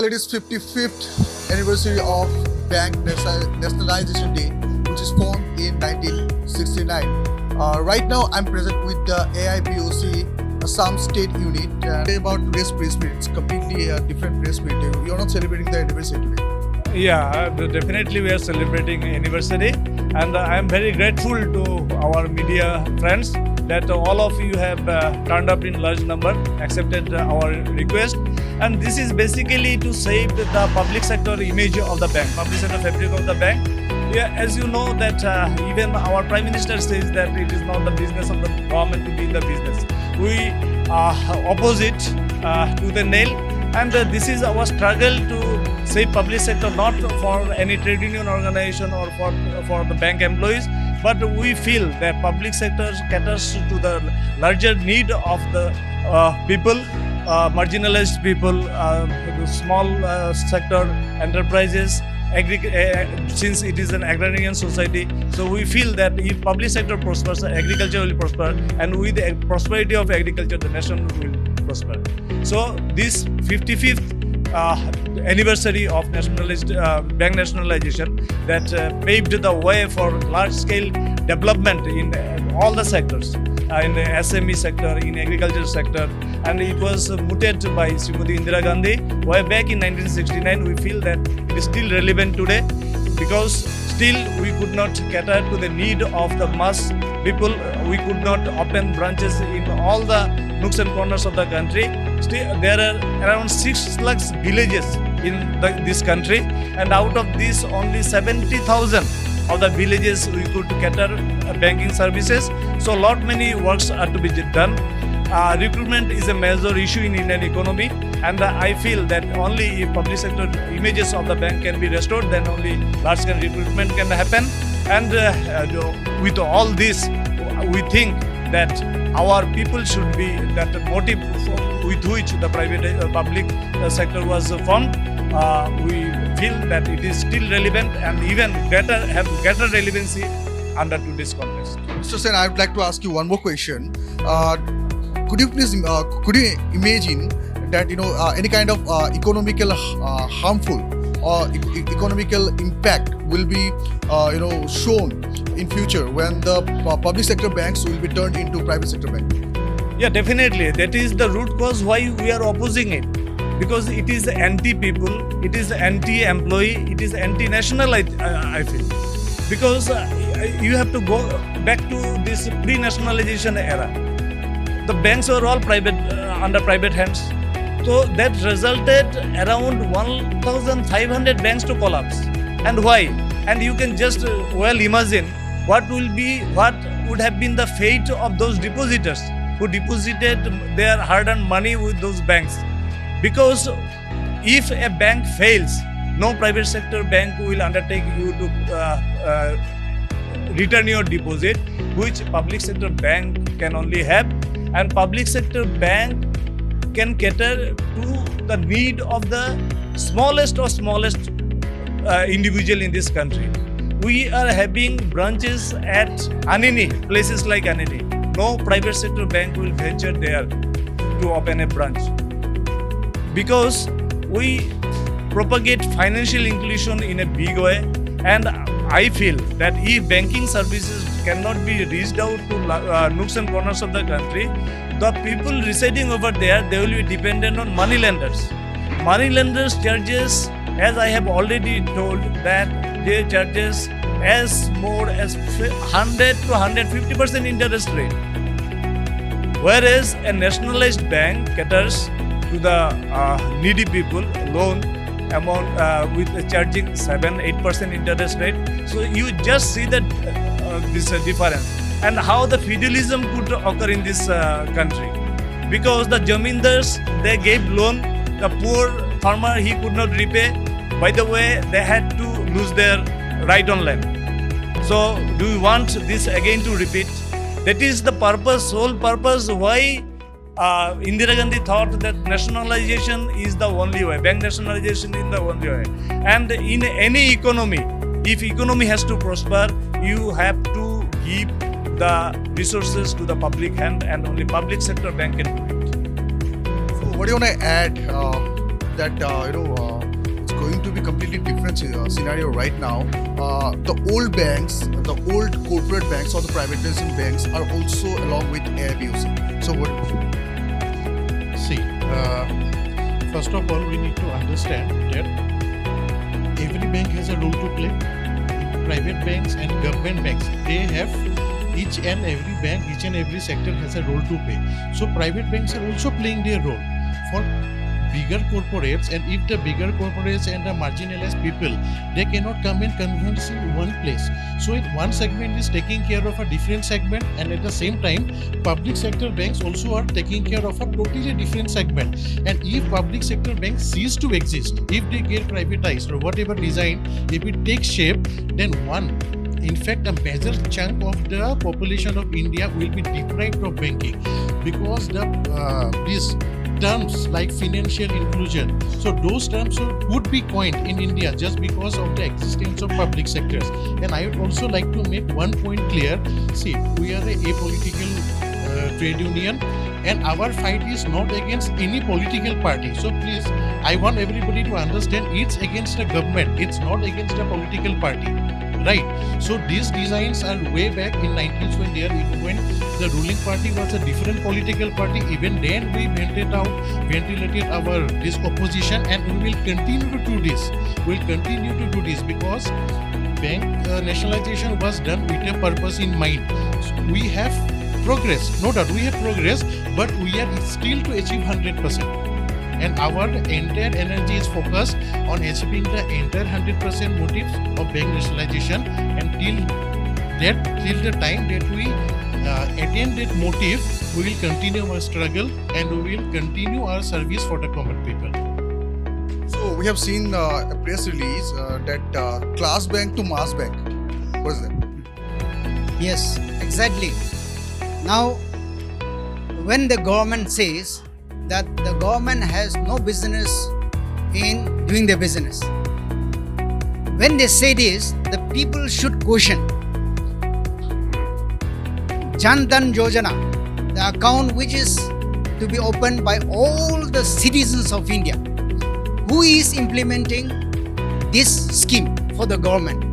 It is 55th anniversary of Bank Nationalization Day, which is formed in 1969. Right now, I'm present with the AIBOC Assam State Unit. About today's press meet, it's completely a different press meet. You're not celebrating the anniversary today. Yeah, definitely we are celebrating anniversary, and I am very grateful to our media friends that all of you have turned up in large number, accepted our request. And this is basically to save the public sector image of the bank, public sector fabric of the bank. Yeah, as you know that even our Prime Minister says that it is not the business of the government to be in the business. We opposite to the nail, and this is our struggle to save public sector, not for any trade union organization or for the bank employees, but we feel that public sector caters to the larger need of the people, marginalized people, the small sector enterprises, since it is an agrarian society. So we feel that if public sector prospers, agriculture will prosper, and with the prosperity of agriculture, the nation will prosper. So this 55th anniversary of bank nationalization that paved the way for large-scale development in all the sectors, in the SME sector, in agriculture sector, and it was mooted by Srimati Indira Gandhi way back in 1969. We feel that it is still relevant today because still we could not cater to the need of the mass people. We could not open branches in all the nooks and corners of the country. Still, there are around 6 lakh villages in this country, and out of this, only 70,000 of the villages we could cater banking services. So, many works are to be done. Recruitment is a major issue in Indian economy, and I feel that only if public sector images of the bank can be restored, then only large-scale recruitment can happen. And with all this, we think that our people should be that motive with which the public sector was formed. We feel that it is still relevant and even have greater relevancy under today's context. Mr. Sen, I would like to ask you one more question. Could you please imagine that any kind of economical harmful or economical impact will be shown in future when the public sector banks will be turned into private sector banks? Yeah, definitely. That is the root cause why we are opposing it. Because it is anti-people, it is anti-employee, it is anti-national, I feel. Because you have to go back to this pre-nationalization era. The banks were all private, under private hands. So that resulted around 1,500 banks to collapse. And why? And you can just well imagine what would have been the fate of those depositors who deposited their hard-earned money with those banks. Because if a bank fails, no private sector bank will undertake you to return your deposit, which public sector bank can only have, and public sector bank can cater to the need of the smallest individual in this country. We are having branches at Anini, places like Anini. No private sector bank will venture there to open a branch. Because we propagate financial inclusion in a big way, and I feel that if banking services cannot be reached out to nooks and corners of the country, the people residing over there, they will be dependent on money lenders. Money lenders charges, as I have already told, that they charges as more as 100 to 150% interest rate. Whereas a nationalized bank caters to the needy people, loan amount with charging 7-8% interest rate. So you just see that this difference and how the feudalism could occur in this country. Because the jamindars, they gave loan, the poor farmer, he could not repay. By the way, they had to lose their right on land. So do we want this again to repeat? That is the purpose, sole purpose why Indira Gandhi thought that nationalization is the only way, bank nationalization is the only way. And in any economy, if economy has to prosper, you have to give the resources to the public hand, and only public sector bank can do it. So what do you want to add that completely different scenario right now. The old banks, the old corporate banks or the privatization banks are also along with AIBOC. So what? See, first of all, we need to understand that every bank has a role to play. Private banks and government banks, they have each and every sector has a role to play. So private banks are also playing their role for bigger corporates, and if the bigger corporates and the marginalized people, they cannot come and converse in one place. So if one segment is taking care of a different segment, and at the same time public sector banks also are taking care of a totally different segment. And if public sector banks cease to exist, if they get privatized or whatever design, if it takes shape, then in fact a major chunk of the population of India will be deprived of banking, because these terms like financial inclusion, so those terms would be coined in India just because of the existence of public sectors. And I would also like to make one point clear. See, we are a apolitical trade union, and our fight is not against any political party. So please, I want everybody to understand, it's against the government, it's not against a political party. Right. So these designs are way back in 1920, when the ruling party was a different political party. Even then we ventilated our this opposition, and we will continue to do this. We'll continue to do this because bank nationalization was done with a purpose in mind. So we have progress, no doubt we have progress, but we are still to achieve 100%. And our entire energy is focused on achieving the entire 100% motives of bank nationalization. And till the time that we attain that motive, we will continue our struggle and we will continue our service for the common people. So we have seen a press release that class bank to mass bank. What is that? Yes, exactly. Now, when the government says that the government has no business in doing their business, when they say this, the people should question. Jan Dhan Yojana, the account which is to be opened by all the citizens of India, who is implementing this scheme for the government?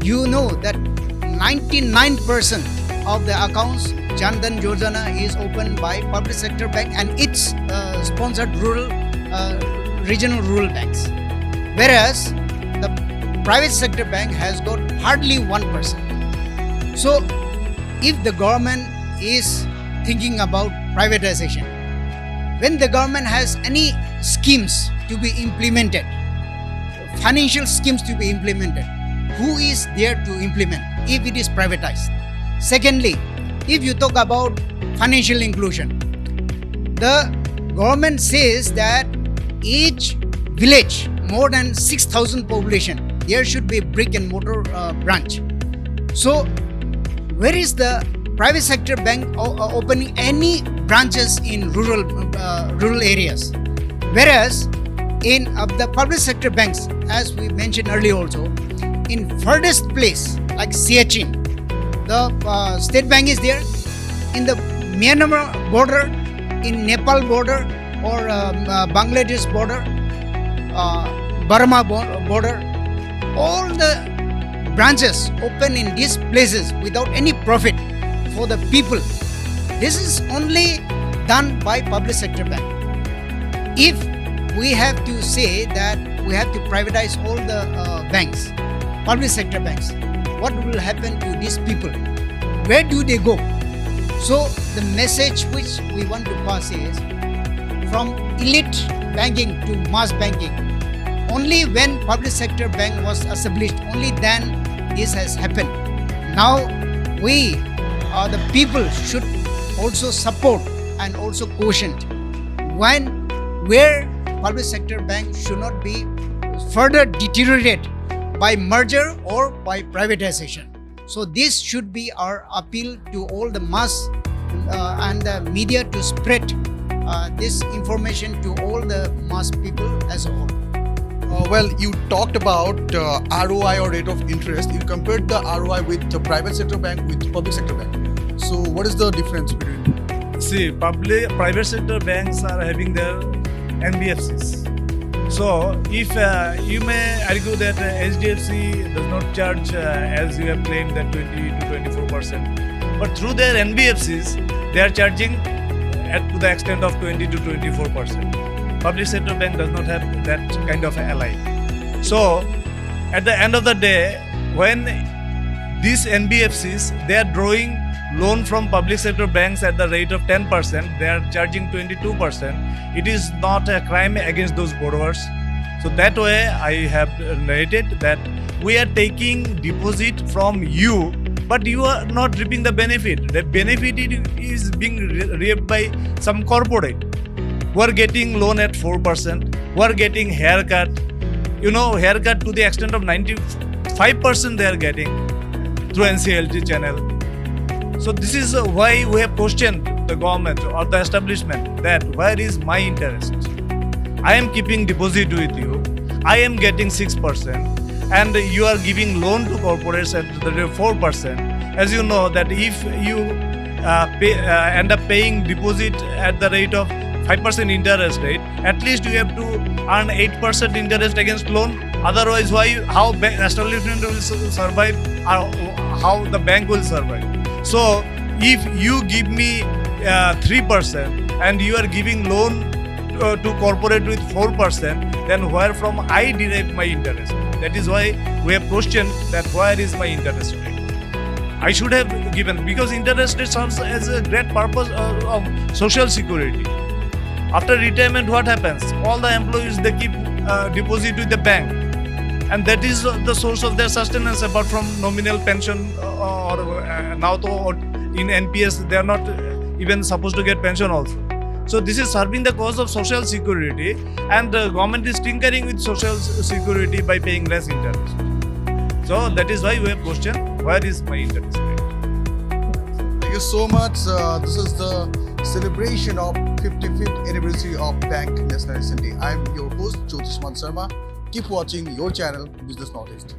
You know that 99% of the accounts Jan Dhan Yojana is opened by public sector bank, and it's sponsored regional rural banks. Whereas the private sector bank has got hardly 1%. So if the government is thinking about privatization, when the government has any schemes to be implemented, financial schemes to be implemented, who is there to implement if it is privatized? Secondly, if you talk about financial inclusion, the government says that each village, more than 6,000 population, there should be a brick and mortar branch. So where is the private sector bank opening any branches in rural areas? Whereas in the public sector banks, as we mentioned earlier also, in furthest place like Siachen, the State Bank is there. In the Myanmar border, in Nepal border, or Bangladesh border, Burma border, all the branches open in these places without any profit for the people. This is only done by public sector bank. If we have to say that we have to privatize all the banks, public sector banks, what will happen to these people? Where do they go? So the message which we want to pass is, from elite banking to mass banking, only when public sector bank was established, only then this has happened. Now we, the people, should also support and also caution where public sector bank should not be further deteriorated by merger or by privatization. So this should be our appeal to all the mass and the media to spread this information to all the mass people as a whole. Well, you talked about ROI or rate of interest. You compared the ROI with the private sector bank with public sector bank. So what is the difference between? See, private sector banks are having their NBFCs. So, if you may argue that HDFC does not charge as you have claimed that 20 to 24%, but through their NBFCs, they are charging to the extent of 20 to 24%. Public sector bank does not have that kind of ally. So, at the end of the day, when these NBFCs, they are drawing loan from public sector banks at the rate of 10%, they are charging 22%. It is not a crime against those borrowers. So that way I have narrated that we are taking deposit from you, but you are not reaping the benefit. The benefit is being reaped by some corporate who are getting loan at 4%, who are getting haircut. Haircut to the extent of 95% they are getting through NCLT channel. So this is why we have questioned the government or the establishment that where is my interest? I am keeping deposit with you, I am getting 6% and you are giving loan to corporates at the rate of 4%. As you know that if you end up paying deposit at the rate of 5% interest rate, at least you have to earn 8% interest against loan. Otherwise, how establishment will survive, how the bank will survive. So, if you give me 3% and you are giving loan to corporate with 4%, then where from I derive my interest? That is why we have questioned that where is my interest rate? I should have given, because interest rate serves as a great purpose of social security. After retirement, what happens? All the employees, they keep deposit with the bank, and that is the source of their sustenance apart from nominal pension or now in NPS they are not even supposed to get pension also. So this is serving the cause of social security, and the government is tinkering with social security by paying less interest. So that is why we have questioned where is my interest rate. Thank you so much. This is the celebration of 55th anniversary of Bank Nationalization Day. I am your host Jyotish Sharma. Keep watching your channel Business Knowledge.